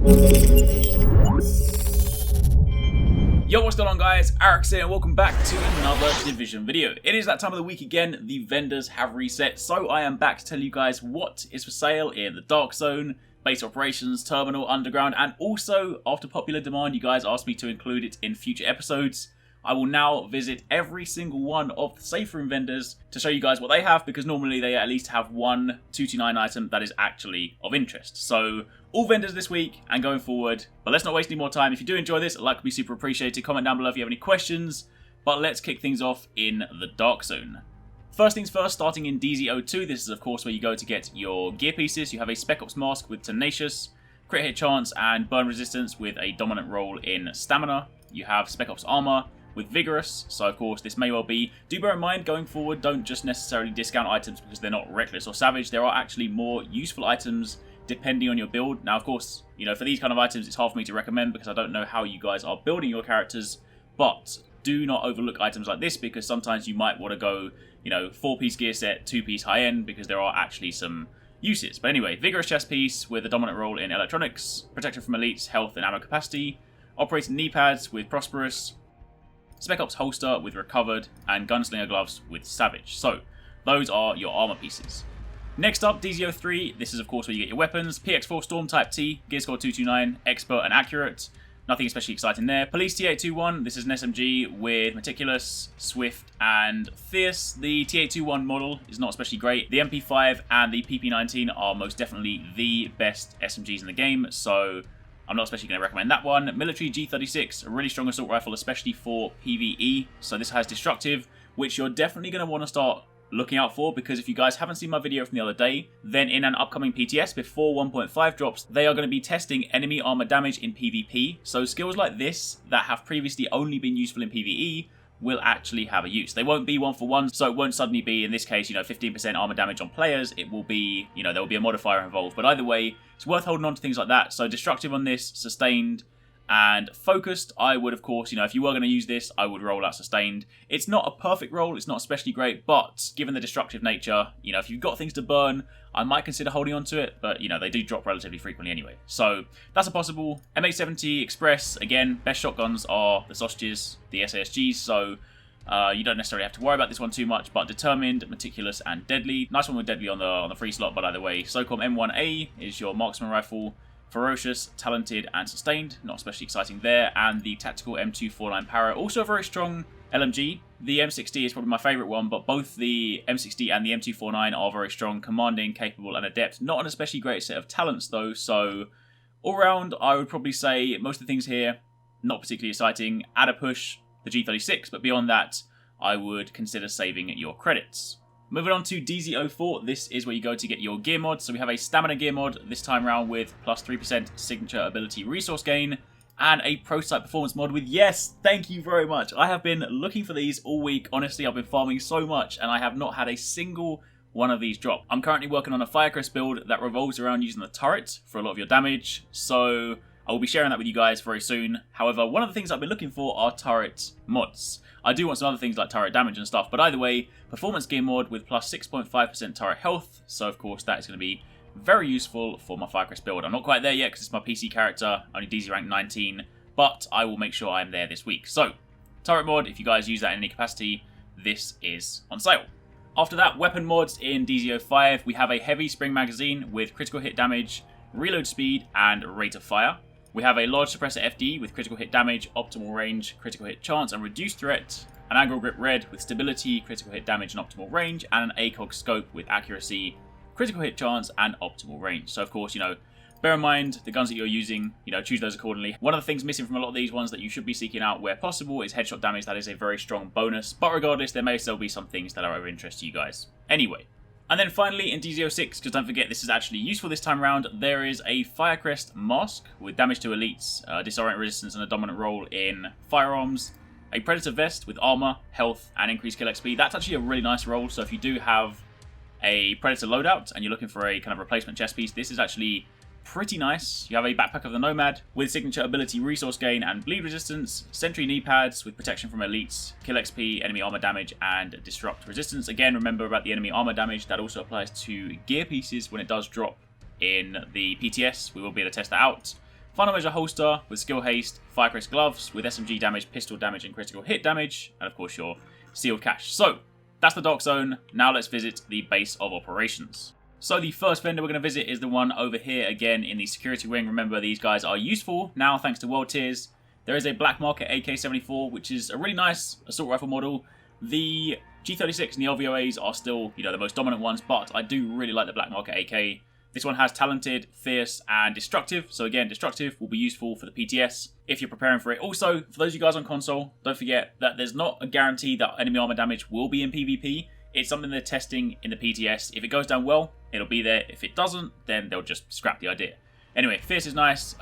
Yo, what's going on guys? Arekkz here and welcome back to another Division video. It is that time of the week again, the vendors have reset, so I am back to tell you guys what is for sale in the Dark Zone, Base Operations, Terminal, Underground, and also, after popular demand, you guys asked me to include it in future episodes. I will now visit every single one of the safe room vendors to show you guys what they have, because normally they at least have one 229 item that is actually of interest. So, all vendors this week and going forward, but let's not waste any more time. If you do enjoy this, a like would be super appreciated. Comment down below if you have any questions, but let's kick things off in the Dark Zone. First things first, starting in DZ02, this is of course where you go to get your gear pieces. You have a Spec Ops mask with Tenacious, crit hit chance and burn resistance with a dominant role in stamina. You have Spec Ops armor with Vigorous, so of course this may well be. Do bear in mind, going forward, don't just necessarily discount items because they're not Reckless or Savage. There are actually more useful items depending on your build. Now of course, you know, for these kind of items it's hard for me to recommend because I don't know how you guys are building your characters, but do not overlook items like this because sometimes you might want to go, you know, 4-piece gear set, 2-piece high end, because there are actually some uses. But anyway, Vigorous chest piece with a dominant role in electronics, protection from elites, health and ammo capacity, operating knee pads with Prosperous, Spec Ops holster with Recovered, and Gunslinger gloves with Savage. So, those are your armor pieces. Next up, DZ03. This is of course where you get your weapons. PX4 Storm Type T, Gear Score 229, Expert and Accurate. Nothing especially exciting there. Police T821. This is an SMG with Meticulous, Swift, and Fierce. The T821 model is not especially great. The MP5 and the PP19 are most definitely the best SMGs in the game, so I'm not especially going to recommend that one. Military G36, a really strong assault rifle, especially for PvE. So this has Destructive, which you're definitely going to want to start looking out for, because if you guys haven't seen my video from the other day, then in an upcoming PTS before 1.5 drops, they are going to be testing enemy armor damage in PvP. So skills like this that have previously only been useful in PvE will actually have a use. They won't be 1-for-1, so it won't suddenly be, in this case, you know, 15% armor damage on players. It will be, you know, there will be a modifier involved. But either way, it's worth holding on to things like that. So Destructive on this, Sustained, and Focused. I would, of course, you know, if you were going to use this, I would roll out Sustained. It's not a perfect roll, it's not especially great, but given the destructive nature, you know, if you've got things to burn, I might consider holding on to it, but, you know, they do drop relatively frequently anyway. So, that's a possible. MH70 Express, again, best shotguns are the sausages, the SASGs, so you don't necessarily have to worry about this one too much, but Determined, Meticulous, and Deadly. Nice one with Deadly on the free slot, but either way. SOCOM M1A is your marksman rifle. Ferocious, Talented, and Sustained. Not especially exciting there. And the Tactical M249 Para, also a very strong LMG. The M60 is probably my favourite one, but both the M60 and the M249 are very strong, commanding, capable, and adept. Not an especially great set of talents though, so all round I would probably say most of the things here, not particularly exciting. Add a push, the G36, but beyond that, I would consider saving your credits. Moving on to DZ04, this is where you go to get your gear mod. So we have a stamina gear mod this time around with plus 3% signature ability resource gain, and a prototype performance mod with, yes, thank you very much. I have been looking for these all week. Honestly, I've been farming so much and I have not had a single one of these drop. I'm currently working on a Firecrest build that revolves around using the turret for a lot of your damage, so I will be sharing that with you guys very soon. However, one of the things I've been looking for are turret mods. I do want some other things like turret damage and stuff, but either way, performance gear mod with plus 6.5% turret health, so of course that is going to be very useful for my Firecrest build. I'm not quite there yet because it's my PC character, only DZ rank 19, but I will make sure I am there this week. So, turret mod, if you guys use that in any capacity, this is on sale. After that, weapon mods in DZ05, we have a heavy spring magazine with critical hit damage, reload speed, and rate of fire. We have a large suppressor FD with critical hit damage, optimal range, critical hit chance, and reduced threat. An aggro grip red with stability, critical hit damage, and optimal range. And an ACOG scope with accuracy, critical hit chance, and optimal range. So of course, you know, bear in mind the guns that you're using, you know, choose those accordingly. One of the things missing from a lot of these ones that you should be seeking out where possible is headshot damage. That is a very strong bonus. But regardless, there may still be some things that are of interest to you guys. Anyway. And then finally, in DZ06, because don't forget this is actually useful this time around, there is a Firecrest mask with damage to elites, disorient resistance, and a dominant role in firearms. A Predator vest with armor, health, and increased kill XP. That's actually a really nice role, so if you do have a Predator loadout and you're looking for a kind of replacement chest piece, this is actually pretty nice. You have a Backpack of the Nomad with signature ability resource gain and bleed resistance, sentry knee pads with protection from elites, kill XP, enemy armor damage, and disrupt resistance. Again, remember about the enemy armor damage, that also applies to gear pieces when it does drop in the PTS. We will be able to test that out. Final Measure holster with skill haste, Firecrest gloves with SMG damage, pistol damage, and critical hit damage, and of course your sealed cache. So that's the Dark Zone. Now let's visit the base of operations. So the first vendor we're going to visit is the one over here again in the security wing. Remember, these guys are useful now thanks to world tiers. There is a black market AK-74, which is a really nice assault rifle model. The G36 and the LVOAs are still, the most dominant ones, but I do really like the black market AK. This one has Talented, Fierce, and Destructive. So again, Destructive will be useful for the PTS if you're preparing for it. Also, for those of you guys on console, don't forget that there's not a guarantee that enemy armor damage will be in PvP. It's something they're testing in the PTS. If it goes down well, it'll be there. If it doesn't, then they'll just scrap the idea. Anyway, Fierce is nice.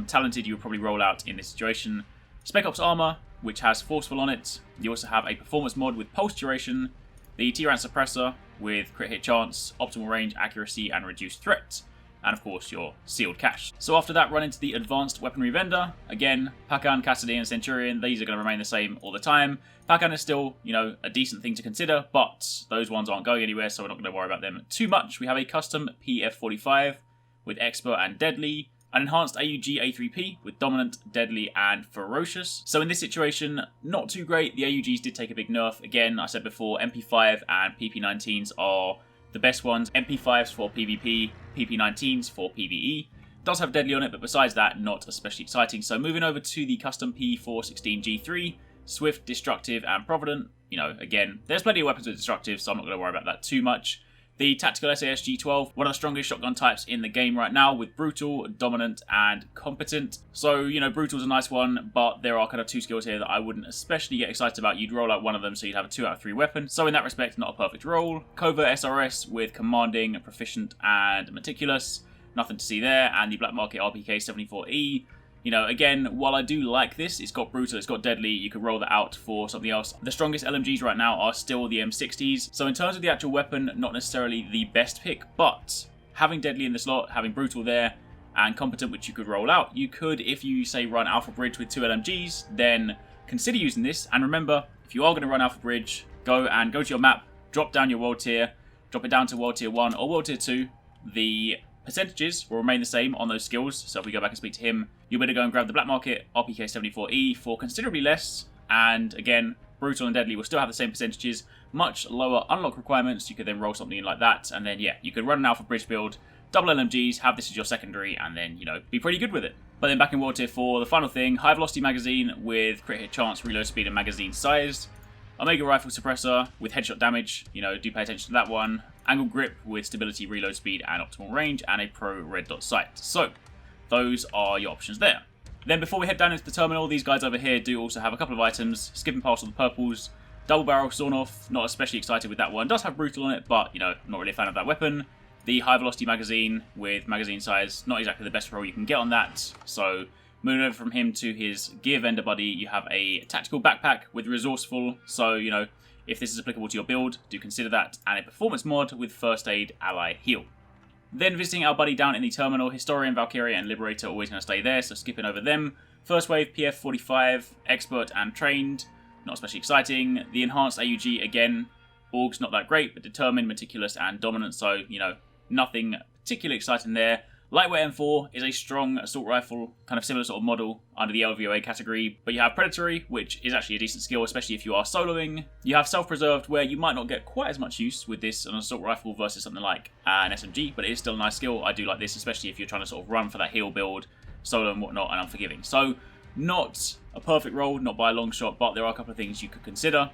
Talented you will probably roll out in this situation. Spec Ops armor, which has Forceful on it. You also have a performance mod with Pulse Duration, the T-Rant Suppressor with Crit Hit Chance, Optimal Range, Accuracy, and Reduced Threat. And of course your sealed cache. So after that, run into the advanced weaponry vendor. Again, Pakan, Cassidy, and Centurion, these are going to remain the same all the time. Pakan is still, a decent thing to consider, but those ones aren't going anywhere, so we're not going to worry about them too much. We have a custom PF45 with Expert and Deadly, an enhanced AUG A3P with Dominant, Deadly, and Ferocious. So in this situation, not too great. The AUGs did take a big nerf. Again, I said before, MP5 and PP19s are the best ones. MP5s for PvP, PP19s for PvE. Does have Deadly on it, but besides that, not especially exciting. So moving over to the custom P416G3, Swift, Destructive, and Provident. Again, there's plenty of weapons with Destructive, so I'm not going to worry about that too much. The Tactical SAS G12, one of the strongest shotgun types in the game right now with Brutal, Dominant, and Competent. So, Brutal's a nice one, but there are kind of two skills here that I wouldn't especially get excited about. You'd roll out one of them, so you'd have a 2 out of 3 weapon. So in that respect, not a perfect roll. Covert SRS with Commanding, Proficient, and Meticulous. Nothing to see there. And the Black Market RPK 74E. Again, while I do like this, it's got Brutal, it's got Deadly, you could roll that out for something else. The strongest LMGs right now are still the M60s. So in terms of the actual weapon, not necessarily the best pick, but having Deadly in the slot, having Brutal there, and Competent, which you could roll out, you could, if you, say, run Alpha Bridge with 2 LMGs, then consider using this. And remember, if you are going to run Alpha Bridge, go to your map, drop down your world tier, drop it down to world tier 1 or world tier 2. The percentages will remain the same on those skills, so if we go back and speak to him, you better go and grab the Black Market RPK-74E for considerably less, and again, Brutal and Deadly will still have the same percentages, much lower unlock requirements. You could then roll something in like that, and then you could run an Alpha Bridge build, double LMGs, have this as your secondary, and then, be pretty good with it. But then back in World Tier 4, the final thing, High Velocity Magazine with Crit Hit Chance, Reload Speed, and Magazine Size. Omega Rifle Suppressor with Headshot Damage, do pay attention to that one. Angle Grip with Stability, Reload Speed, and Optimal Range, and a Pro Red Dot Sight. So, those are your options there. Then before we head down into the terminal, these guys over here do also have a couple of items. Skipping past all the purples. Double Barrel Sawn-Off, not especially excited with that one. Does have Brutal on it, but, not really a fan of that weapon. The High Velocity Magazine with Magazine Size, not exactly the best roll you can get on that. So, moving over from him to his gear vendor buddy, you have a Tactical Backpack with Resourceful. So, if this is applicable to your build, do consider that. And a Performance mod with First Aid, Ally, Heal. Then visiting our buddy down in the terminal, Historian, Valkyria, and Liberator always going to stay there, so skipping over them. First wave, PF45, Expert, and Trained. Not especially exciting. The Enhanced AUG, again, Org's not that great, but Determined, Meticulous, and Dominant, so, nothing particularly exciting there. Lightweight M4 is a strong assault rifle, kind of similar sort of model under the LVOA category, but you have Predatory, which is actually a decent skill, especially if you are soloing. You have Self-Preserved, where you might not get quite as much use with this on an assault rifle versus something like an SMG, but it is still a nice skill. I do like this, especially if you're trying to sort of run for that heal build, solo and whatnot, and Unforgiving. So, not a perfect roll, not by a long shot, but there are a couple of things you could consider.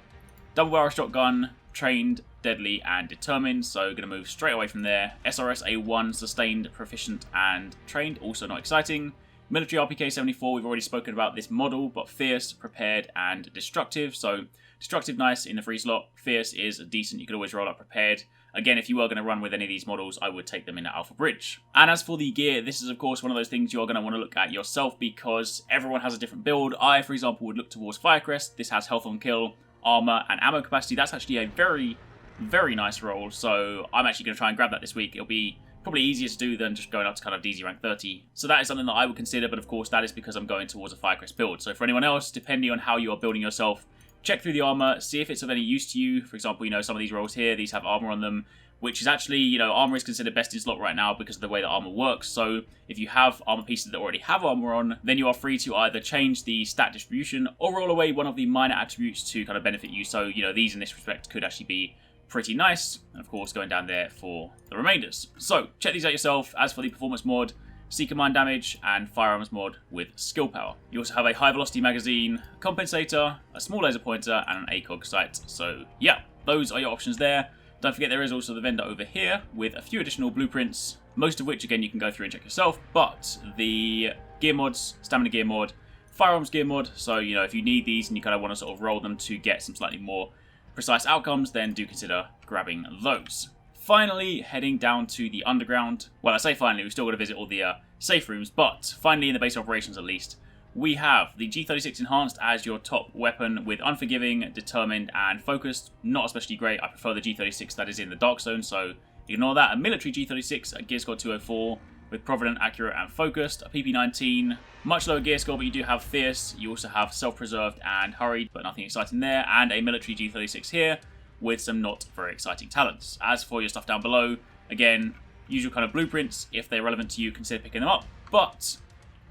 Double Barrel Shotgun, Trained, Deadly, and Determined, so going to move straight away from there. SRS A1, Sustained, Proficient, and Trained, also not exciting. Military RPK-74, we've already spoken about this model, but Fierce, Prepared, and Destructive. So, Destructive nice in the free slot, Fierce is decent, you could always roll up Prepared. Again, if you are going to run with any of these models, I would take them in at Alpha Bridge. And as for the gear, this is of course one of those things you're going to want to look at yourself because everyone has a different build. I, for example, would look towards Firecrest. This has health on kill, armor, and ammo capacity. That's actually a very, very nice roll, so I'm actually going to try and grab that this week. It'll be probably easier to do than just going up to kind of DZ rank 30. So that is something that I would consider, but of course that is because I'm going towards a Firecrest build. So for anyone else, depending on how you are building yourself, check through the armor, see if it's of any use to you. For example, some of these rolls here, these have armor on them, which is actually, armor is considered best in slot right now because of the way that armor works. So if you have armor pieces that already have armor on, then you are free to either change the stat distribution or roll away one of the minor attributes to kind of benefit you. So, these in this respect could actually be pretty nice. And of course, going down there for the remainders. So check these out yourself. As for the performance mod, Seeker Mine damage, and Firearms mod with skill power. You also have a high velocity magazine, a compensator, a small laser pointer, and an ACOG sight. So yeah, those are your options there. Don't forget there is also the vendor over here with a few additional blueprints, most of which again you can go through and check yourself, but the gear mods, stamina gear mod, firearms gear mod, so if you need these and you kind of want to sort of roll them to get some slightly more precise outcomes, then do consider grabbing those. Finally, heading down to the underground. Well, I say finally, we've still got to visit all the safe rooms, but finally in the base operations at least, we have the G36 Enhanced as your top weapon with Unforgiving, Determined, and Focused. Not especially great. I prefer the G36 that is in the Dark Zone, so ignore that. A military G36 at gear score 204 with Provident, Accurate, and Focused. A PP19, much lower gear score, but you do have Fierce. You also have Self-Preserved and Hurried, but nothing exciting there. And a military G36 here with some not very exciting talents. As for your stuff down below, again, usual kind of blueprints. If they're relevant to you, consider picking them up. But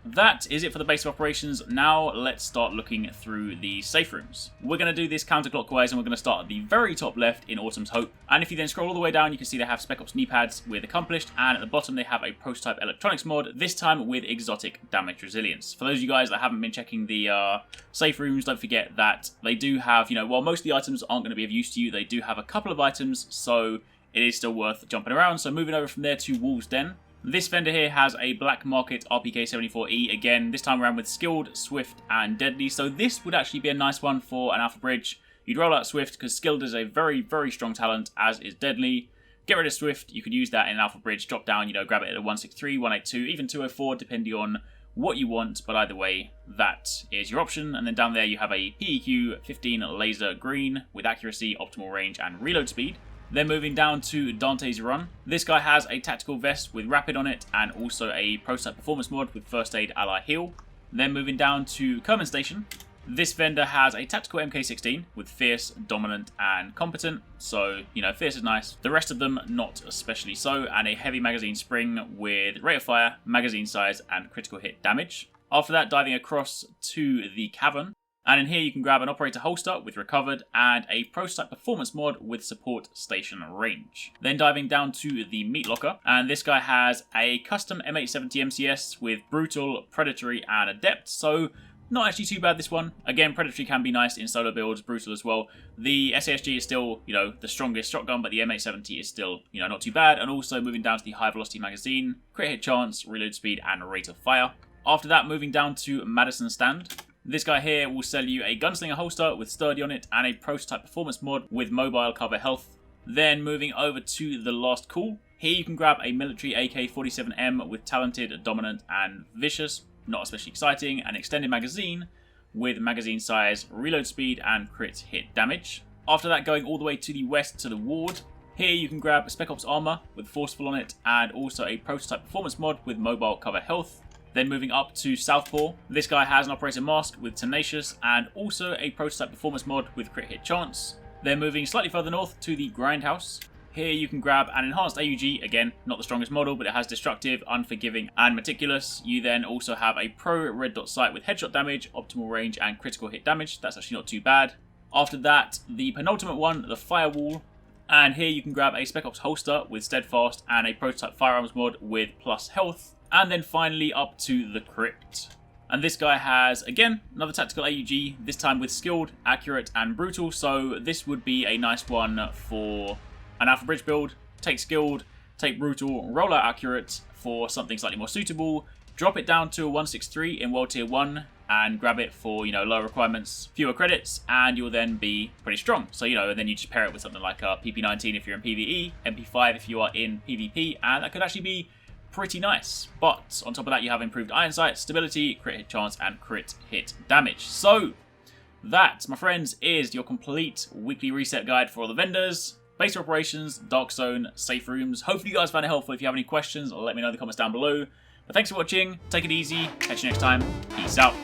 that is it for the base of operations. Now let's start looking through the safe rooms. We're going to do this counterclockwise, and we're going to start at the very top left in Autumn's Hope. And if you then scroll all the way down, you can see they have Spec Ops knee pads with Accomplished, and at the bottom they have a prototype electronics mod, this time with exotic damage resilience. For those of you guys that haven't been checking the safe rooms, don't forget that they do have, while most of the items aren't going to be of use to you, they do have a couple of items, so it is still worth jumping around. So moving over from there to Wolves Den. This vendor here has a Black Market RPK-74E, again, this time around with Skilled, Swift, and Deadly. So this would actually be a nice one for an Alpha Bridge. You'd roll out Swift because Skilled is a very, very strong talent, as is Deadly. Get rid of Swift, you could use that in an Alpha Bridge, drop down, grab it at a 163, 182, even 204, depending on what you want. But either way, that is your option. And then down there you have a PEQ 15 Laser Green with Accuracy, Optimal Range, and Reload Speed. Then moving down to Dante's Run. This guy has a tactical vest with Rapid on it and also a prototype performance mod with First Aid Ally Heal. Then moving down to Kerman Station. This vendor has a tactical MK16 with Fierce, Dominant, and Competent. So, Fierce is nice. The rest of them, not especially so. And a heavy magazine spring with Rate of Fire, magazine size, and critical hit damage. After that, diving across to the Cavern. And in here you can grab an operator holster with Recovered and a prototype performance mod with Support Station Range. Then diving down to the Meat Locker, and this guy has a custom M870 MCS with Brutal, Predatory, and Adept, so not actually too bad this one. Again, Predatory can be nice in solo builds, Brutal as well. The SASG is still, the strongest shotgun, but the M870 is still, not too bad. And also moving down to the high velocity magazine, crit hit chance, reload speed, and rate of fire. After that, moving down to Madison Stand. This guy here will sell you a gunslinger holster with Sturdy on it and a prototype performance mod with mobile cover health. Then moving over to the Last Call. Here you can grab a military AK-47M with Talented, Dominant, and Vicious. Not especially exciting. An extended magazine with magazine size, reload speed, and crit hit damage. After that, going all the way to the west to the Ward. Here you can grab Spec Ops armor with Forceful on it and also a prototype performance mod with mobile cover health. Then moving up to Southpaw, this guy has an Operator Mask with Tenacious and also a prototype performance mod with crit hit chance. Then moving slightly further north to the Grindhouse. Here you can grab an enhanced AUG, again, not the strongest model, but it has Destructive, Unforgiving, and Meticulous. You then also have a Pro Red Dot Sight with headshot damage, optimal range, and critical hit damage. That's actually not too bad. After that, the penultimate one, the Firewall. And here you can grab a Spec Ops holster with Steadfast and a prototype firearms mod with plus health. And then finally up to the Crypt. And this guy has, again, another tactical AUG, this time with Skilled, Accurate, and Brutal. So this would be a nice one for an Alpha Bridge build. Take Skilled, take Brutal, roll out Accurate for something slightly more suitable. Drop it down to a 163 in World Tier 1 and grab it for, lower requirements, fewer credits, and you'll then be pretty strong. So, and then you just pair it with something like a PP19 if you're in PvE, MP5 if you are in PvP, and that could actually be pretty nice. But on top of that, you have improved iron sight, stability, crit hit chance, and crit hit damage. So that, my friends, is your complete weekly reset guide for all the vendors, base operations, dark zone, safe rooms. Hopefully you guys found it helpful. If you have any questions, let me know in the comments down below. But thanks for watching. Take it easy. Catch you next time. Peace out.